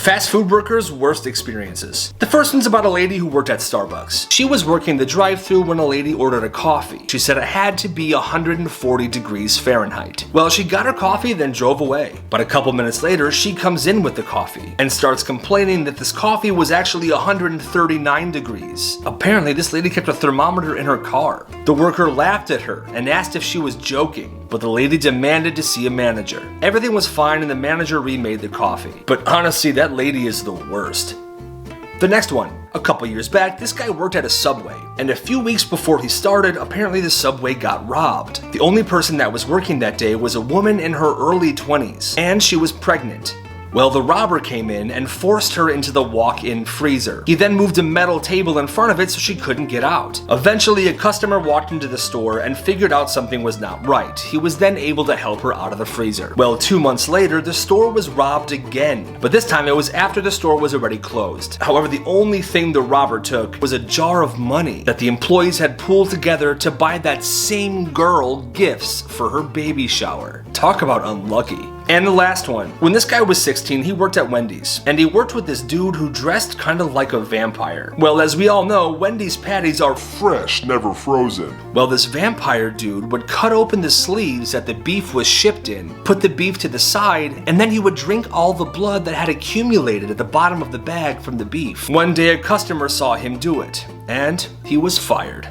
Fast food workers' worst experiences. The first one's about a lady who worked at Starbucks. She was working the drive-thru when a lady ordered a coffee. She said it had to be 140 degrees Fahrenheit. Well, she got her coffee, then drove away. But a couple minutes later, she comes in with the coffee and starts complaining that this coffee was actually 139 degrees. Apparently, this lady kept a thermometer in her car. The worker laughed at her and asked if she was joking, but the lady demanded to see a manager. Everything was fine and the manager remade the coffee. But honestly, that lady is the worst. The next one. A couple years back, this guy worked at a Subway, and a few weeks before he started, apparently the Subway got robbed. The only person that was working that day was a woman in her early 20s, and she was pregnant. Well, the robber came in and forced her into the walk-in freezer. He then moved a metal table in front of it so she couldn't get out. Eventually, a customer walked into the store and figured out something was not right. He was then able to help her out of the freezer. Well, 2 months later, the store was robbed again, but this time it was after the store was already closed. However, the only thing the robber took was a jar of money that the employees had pooled together to buy that same girl gifts for her baby shower. Talk about unlucky. And the last one. When this guy was 16, he worked at Wendys, and he worked with this dude who dressed kind of like a vampire. Well, as we all know, Wendy's patties are fresh, never frozen. Well, this vampire dude would cut open the sleeves that the beef was shipped in, put the beef to the side, and then he would drink all the blood that had accumulated at the bottom of the bag from the beef. One day a customer saw him do it, and he was fired.